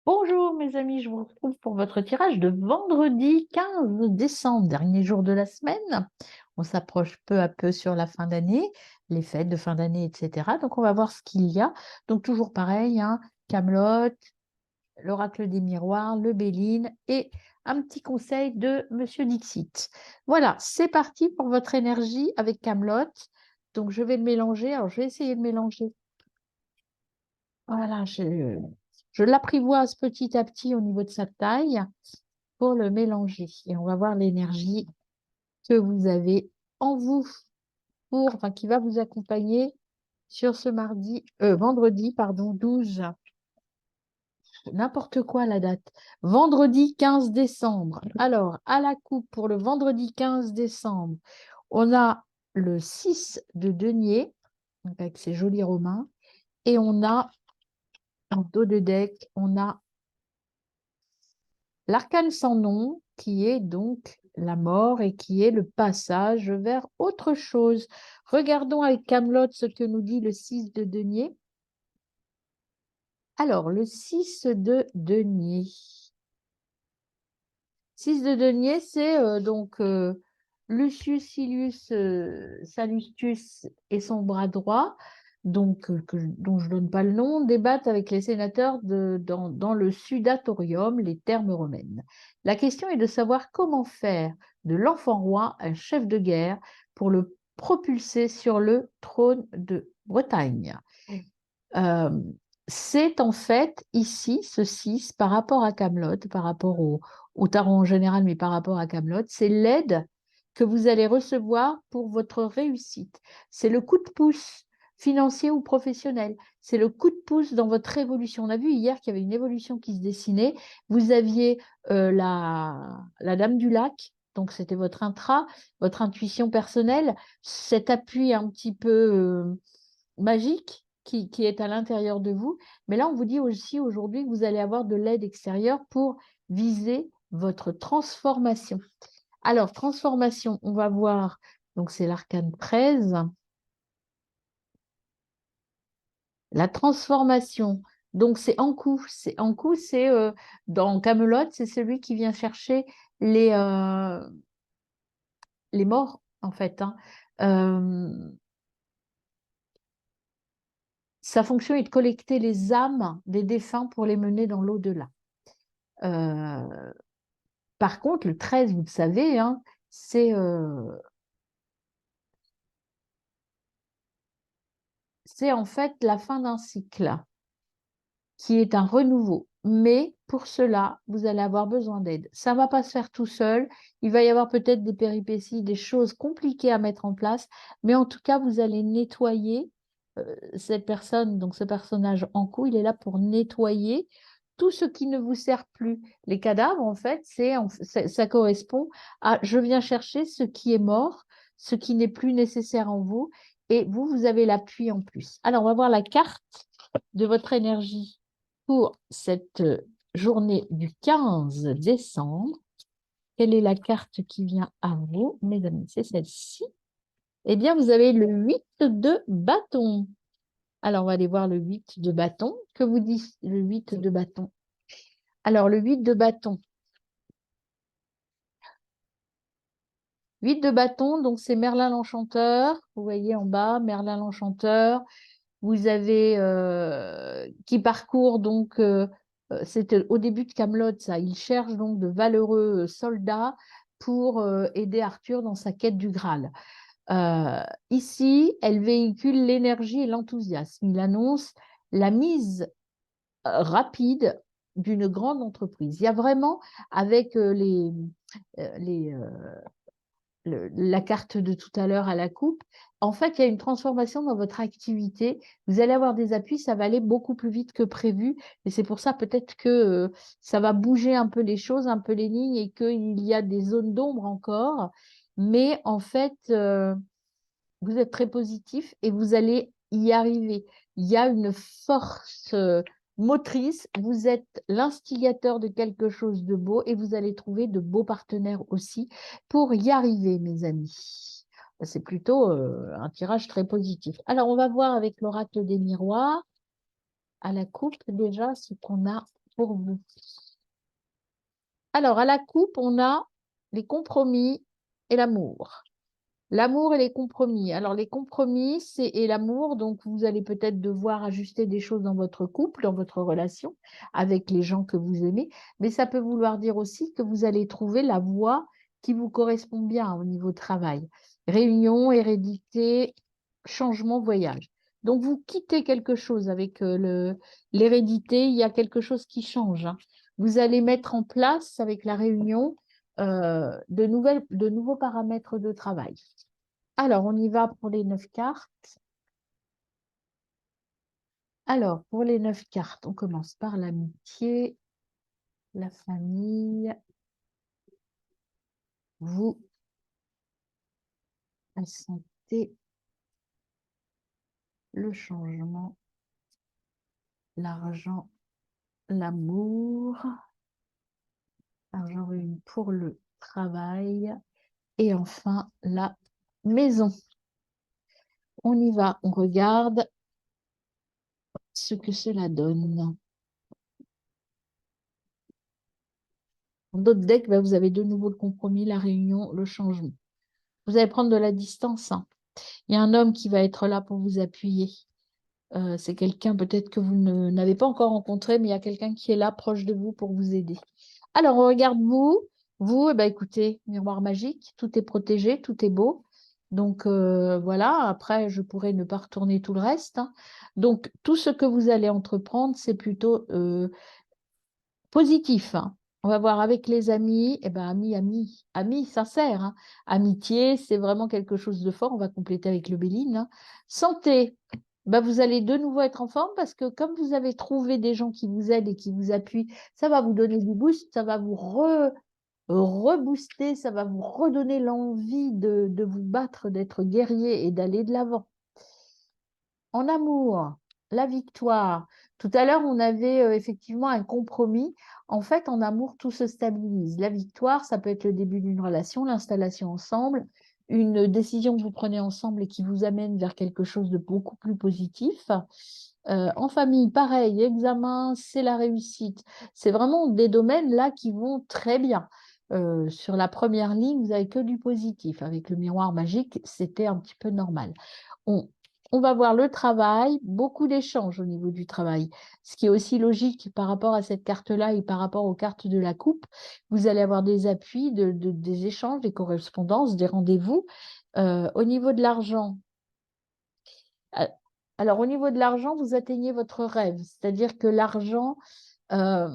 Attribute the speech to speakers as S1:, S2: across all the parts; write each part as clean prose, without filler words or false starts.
S1: Bonjour mes amis, je vous retrouve pour votre tirage de vendredi 15 décembre, dernier jour de la semaine. On s'approche peu à peu sur la fin d'année, les fêtes de fin d'année, etc. Donc on va voir ce qu'il y a. Donc toujours pareil, hein, Camelot, l'oracle des miroirs, le Béline et un petit conseil de Monsieur Dixit. Voilà, c'est parti pour votre énergie avec Camelot. Donc je vais le mélanger. Alors je vais essayer de mélanger. Voilà, je l'apprivoise petit à petit au niveau de sa taille pour le mélanger. Et on va voir l'énergie que vous avez en vous enfin, qui va vous accompagner sur ce vendredi, pardon, 12, n'importe quoi la date. Vendredi 15 décembre. Alors, à la coupe pour le vendredi 15 décembre, on a le 6 de denier, donc avec ses jolis romains, et on a en dos de deck, on a l'arcane sans nom, qui est donc la mort et qui est le passage vers autre chose. Regardons avec Camelot ce que nous dit le 6 de denier. Alors, le 6 de denier. 6 de denier, c'est Lucius Silius Sallustus et son bras droit, dont je ne donne pas le nom, débattent avec les sénateurs dans le Sudatorium, les termes romaines. La question est de savoir comment faire de l'enfant roi un chef de guerre pour le propulser sur le trône de Bretagne. Euh, c'est en fait ici, ce 6, par rapport à Camelot, par rapport au tarot en général, mais par rapport à Camelot, c'est l'aide que vous allez recevoir pour votre réussite. C'est le coup de pouce financier ou professionnel. C'est le coup de pouce dans votre évolution. On a vu hier qu'il y avait une évolution qui se dessinait. Vous aviez la Dame du Lac, donc c'était votre intra, votre intuition personnelle, cet appui un petit peu magique qui est à l'intérieur de vous. Mais là, on vous dit aussi aujourd'hui que vous allez avoir de l'aide extérieure pour viser votre transformation. Alors, transformation, on va voir, donc c'est l'arcane 13. La transformation, donc c'est Ankou, c'est dans Camelot, c'est celui qui vient chercher les, euh, les morts, en fait, hein. Euh, Sa fonction est de collecter les âmes des défunts pour les mener dans l'au-delà. Euh, Par contre, le 13, vous le savez, hein, c'est en fait la fin d'un cycle qui est un renouveau. Mais pour cela, vous allez avoir besoin d'aide. Ça ne va pas se faire tout seul. Il va y avoir peut-être des péripéties, des choses compliquées à mettre en place. Mais en tout cas, vous allez nettoyer cette personne, donc ce personnage en coup, il est là pour nettoyer tout ce qui ne vous sert plus. Les cadavres, en fait, ça correspond à je viens chercher ce qui est mort, ce qui n'est plus nécessaire en vous, et vous, vous avez l'appui en plus. Alors, on va voir la carte de votre énergie pour cette journée du 15 décembre. Quelle est la carte qui vient à vous, mes amis? C'est celle-ci. Eh bien, vous avez le 8 de bâton. Alors, on va aller voir le 8 de bâton. Que vous dit le 8 de bâton? Alors, le 8 de bâton. 8 de bâton, donc c'est Merlin l'Enchanteur. Vous voyez en bas, Merlin l'Enchanteur. Vous avez qui parcourt donc, c'était au début de Camelot, ça. Il cherche donc de valeureux soldats pour aider Arthur dans sa quête du Graal. Ici, elle véhicule l'énergie et l'enthousiasme. Il annonce la mise rapide d'une grande entreprise. Il y a vraiment, avec la carte de tout à l'heure à la coupe, en fait, il y a une transformation dans votre activité. Vous allez avoir des appuis, ça va aller beaucoup plus vite que prévu. Et c'est pour ça peut-être que ça va bouger un peu les choses, un peu les lignes et qu'il y a des zones d'ombre encore. Mais en fait, vous êtes très positif et vous allez y arriver. Il y a une force motrice, vous êtes l'instigateur de quelque chose de beau et vous allez trouver de beaux partenaires aussi pour y arriver, mes amis. C'est plutôt un tirage très positif. Alors, on va voir avec l'oracle des miroirs à la coupe déjà ce qu'on a pour vous. Alors, à la coupe, on a les compromis et l'amour. L'amour et les compromis. Alors, les compromis et l'amour, donc vous allez peut-être devoir ajuster des choses dans votre couple, dans votre relation avec les gens que vous aimez, mais ça peut vouloir dire aussi que vous allez trouver la voie qui vous correspond bien au niveau travail. Réunion, hérédité, changement, voyage. Donc, vous quittez quelque chose avec l'hérédité, il y a quelque chose qui change, hein. Vous allez mettre en place avec la réunion de nouveaux paramètres de travail. Alors, on y va pour les 9 cartes. Alors, pour les 9 cartes, on commence par l'amitié, la famille, vous, la santé, le changement, l'argent, l'amour, l'argent réuni pour le travail et enfin la maison. On y va, on regarde ce que cela donne. Dans d'autres decks, vous avez de nouveau le compromis, la réunion, le changement. Vous allez prendre de la distance, hein. Il y a un homme qui va être là pour vous appuyer. C'est quelqu'un peut-être que vous n'avez pas encore rencontré, mais il y a quelqu'un qui est là proche de vous pour vous aider. Alors, on regarde vous. Vous, eh ben, écoutez, miroir magique, tout est protégé, tout est beau. Donc, voilà, après, je pourrais ne pas retourner tout le reste, hein. Donc, tout ce que vous allez entreprendre, c'est plutôt positif, hein. On va voir avec les amis, eh ben, amis sincères, hein. Amitié, c'est vraiment quelque chose de fort. On va compléter avec le Béline, hein. Santé, ben, vous allez de nouveau être en forme parce que comme vous avez trouvé des gens qui vous aident et qui vous appuient, ça va vous donner du boost, ça va vous rebooster, ça va vous redonner l'envie de vous battre, d'être guerrier et d'aller de l'avant. En amour, la victoire. Tout à l'heure, on avait effectivement un compromis. En fait, en amour, tout se stabilise. La victoire, ça peut être le début d'une relation, l'installation ensemble, une décision que vous prenez ensemble et qui vous amène vers quelque chose de beaucoup plus positif. En famille, pareil, examen, c'est la réussite. C'est vraiment des domaines là qui vont très bien. Sur la première ligne, vous n'avez que du positif. Avec le miroir magique, c'était un petit peu normal. On, on va voir le travail, beaucoup d'échanges au niveau du travail, ce qui est aussi logique par rapport à cette carte-là et par rapport aux cartes de la coupe. Vous allez avoir des appuis, des échanges, des correspondances, des rendez-vous. Au niveau de l'argent, euh, alors au niveau de l'argent, vous atteignez votre rêve, c'est-à-dire que l'argent, euh,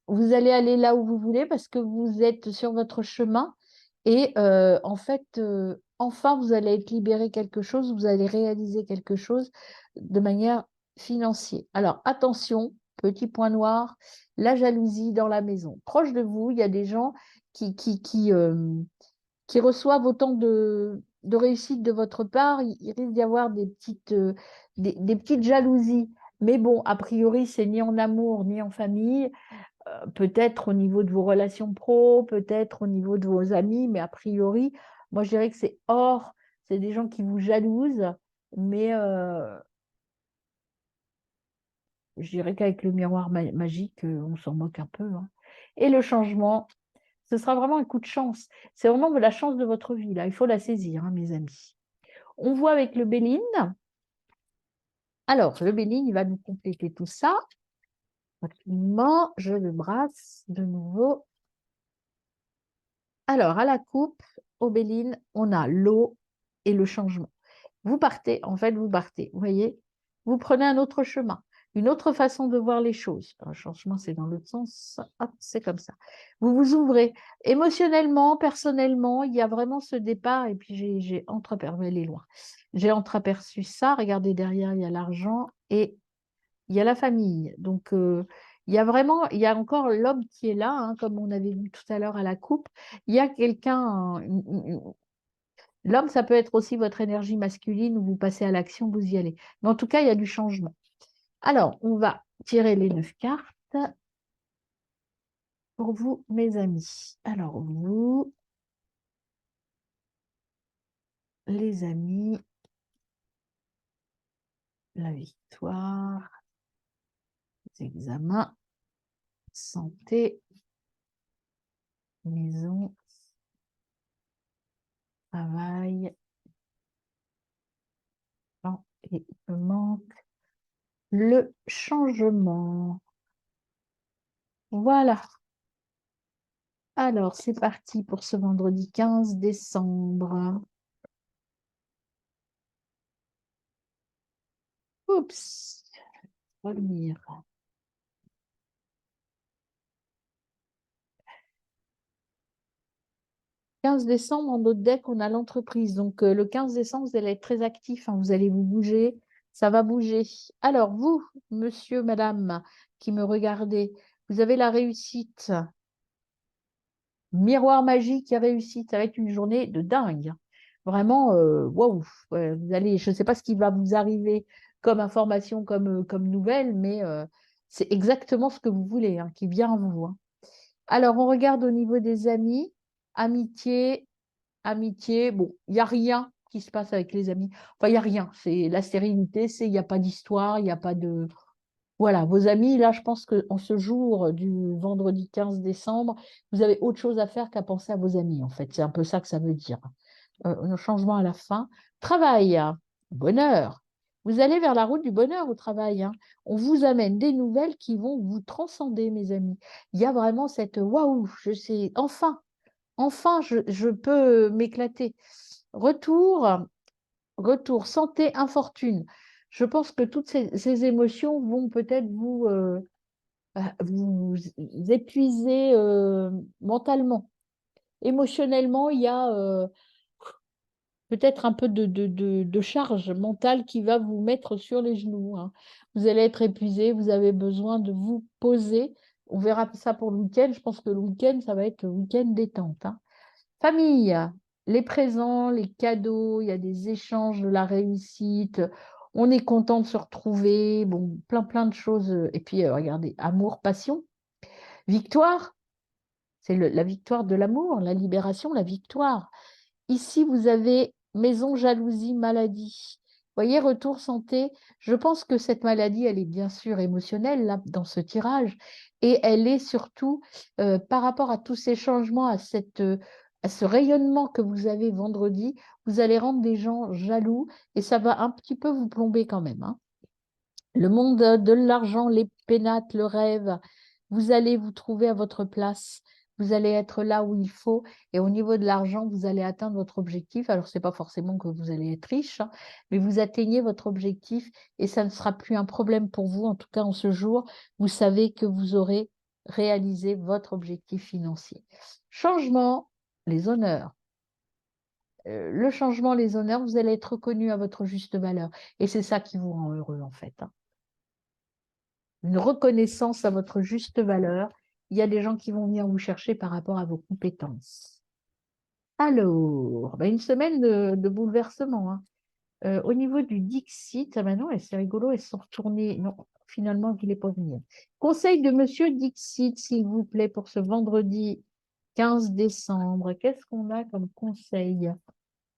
S1: vous allez aller là où vous voulez parce que vous êtes sur votre chemin et en fait, enfin, vous allez être libéré quelque chose, vous allez réaliser quelque chose de manière financière. Alors, attention, petit point noir, la jalousie dans la maison. Proche de vous, il y a des gens qui reçoivent autant de réussite de votre part. Il risque d'y avoir des petites jalousies. Mais bon, a priori, c'est ni en amour ni en famille. Peut-être au niveau de vos relations pro, peut-être au niveau de vos amis, mais a priori, moi je dirais que c'est hors, c'est des gens qui vous jalousent, mais je dirais qu'avec le miroir magique, on s'en moque un peu, hein. Et le changement, ce sera vraiment un coup de chance. C'est vraiment la chance de votre vie, là. Il faut la saisir, hein, mes amis. On voit avec le Béline. Alors, le Béline, il va nous compléter tout ça. Rapidement, je le brasse de nouveau. Alors, à la coupe, au Béline, on a l'eau et le changement. Vous partez, en fait, vous partez. Vous voyez, vous prenez un autre chemin, une autre façon de voir les choses. Un changement, c'est dans l'autre sens. Hop, c'est comme ça. Vous vous ouvrez. Émotionnellement, personnellement, il y a vraiment ce départ. Et puis, j'ai entreaperçu, elle est loin. J'ai entreaperçu ça. Regardez, derrière, il y a l'argent et il y a la famille. Donc, il y a vraiment, il y a encore l'homme qui est là, hein, comme on avait vu tout à l'heure à la coupe. Il y a quelqu'un, l'homme, ça peut être aussi votre énergie masculine où vous passez à l'action, vous y allez. Mais en tout cas, il y a du changement. Alors, on va tirer les 9 cartes pour vous, mes amis. Alors, vous, les amis, la victoire, les examens, santé, maison, travail. Non, et il me manque le changement. Voilà. Alors, c'est parti pour ce vendredi 15 décembre. Oups, revenir. 15 décembre, en notre deck, on a l'entreprise. Donc, le 15 décembre, vous allez être très actif, hein, vous allez vous bouger, ça va bouger. Alors, vous, monsieur, madame, qui me regardez, vous avez la réussite. Miroir magique qui réussit. Ça va être une journée de dingue. Vraiment, waouh. Ouais, vous allez, je ne sais pas ce qui va vous arriver comme information, comme nouvelle, mais c'est exactement ce que vous voulez, hein, qui vient à vous, hein. Alors, on regarde au niveau des amis. Amitié, amitié. Bon, il n'y a rien qui se passe avec les amis. Enfin, il n'y a rien. C'est la stérilité, il n'y a pas d'histoire, il n'y a pas de. Voilà, vos amis, là, je pense qu'en ce jour du vendredi 15 décembre, vous avez autre chose à faire qu'à penser à vos amis, en fait. C'est un peu ça que ça veut dire. Un changement à la fin. Travail, bonheur. Vous allez vers la route du bonheur au travail, hein. On vous amène des nouvelles qui vont vous transcender, mes amis. Il y a vraiment cette waouh, je sais, enfin, je peux m'éclater. Retour, retour, santé, infortune. Je pense que toutes ces émotions vont peut-être vous épuiser mentalement. Émotionnellement, il y a peut-être un peu de charge mentale qui va vous mettre sur les genoux, hein. Vous allez être épuisé, vous avez besoin de vous poser. On verra ça pour le week-end. Je pense que le week-end, ça va être le week-end détente, hein. Famille, les présents, les cadeaux, il y a des échanges, de la réussite. On est content de se retrouver. Bon, plein de choses. Et puis, regardez, amour, passion, victoire. C'est la victoire de l'amour, la libération, la victoire. Ici, vous avez maison, jalousie, maladie. Vous voyez, retour santé. Je pense que cette maladie, elle est bien sûr émotionnelle là, dans ce tirage. Et elle est surtout par rapport à tous ces changements, à ce rayonnement que vous avez vendredi, vous allez rendre des gens jaloux et ça va un petit peu vous plomber quand même, hein. Le monde de l'argent, les pénates, le rêve, vous allez vous trouver à votre place. Vous allez être là où il faut. Et au niveau de l'argent, vous allez atteindre votre objectif. Alors, ce n'est pas forcément que vous allez être riche, hein, mais vous atteignez votre objectif et ça ne sera plus un problème pour vous. En tout cas, en ce jour, vous savez que vous aurez réalisé votre objectif financier. Changement, les honneurs. Le changement, les honneurs, vous allez être reconnu à votre juste valeur. Et c'est ça qui vous rend heureux, en fait, hein. Une reconnaissance à votre juste valeur. Il y a des gens qui vont venir vous chercher par rapport à vos compétences. Alors, ben, une semaine de bouleversement, hein. Au niveau du Dixit, ah ben non, c'est rigolo, elles sont retournées. Non, finalement, il n'est pas venu. Conseil de Monsieur Dixit, s'il vous plaît, pour ce vendredi 15 décembre. Qu'est-ce qu'on a comme conseil?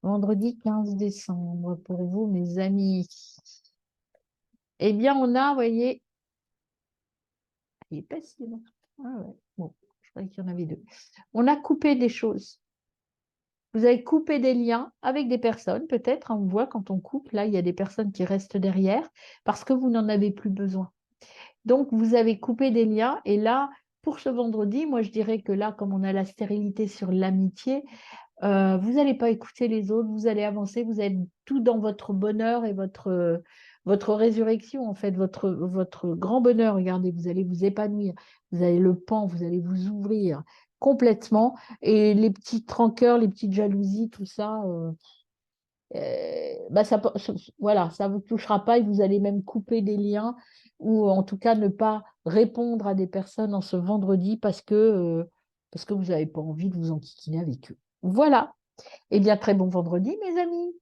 S1: Vendredi 15 décembre, pour vous, mes amis. Eh bien, on a, vous voyez, il est pas si long. Ah ouais. Bon, je croyais qu'il y en avait deux. On a coupé des choses. Vous avez coupé des liens avec des personnes, peut-être, hein. On voit quand on coupe, là, il y a des personnes qui restent derrière parce que vous n'en avez plus besoin. Donc, vous avez coupé des liens. Et là, pour ce vendredi, moi, je dirais que là, comme on a la stérilité sur l'amitié, vous n'allez pas écouter les autres, vous allez avancer, vous êtes tout dans votre bonheur et votre résurrection, en fait, votre grand bonheur. Regardez, vous allez vous épanouir, vous allez le pan, vous allez vous ouvrir complètement. Et les petites rancœurs, les petites jalousies, tout ça, bah voilà, ça ne vous touchera pas et vous allez même couper des liens ou en tout cas ne pas répondre à des personnes en ce vendredi parce que vous n'avez pas envie de vous enquiquiner avec eux. Voilà. Eh bien, très bon vendredi, mes amis.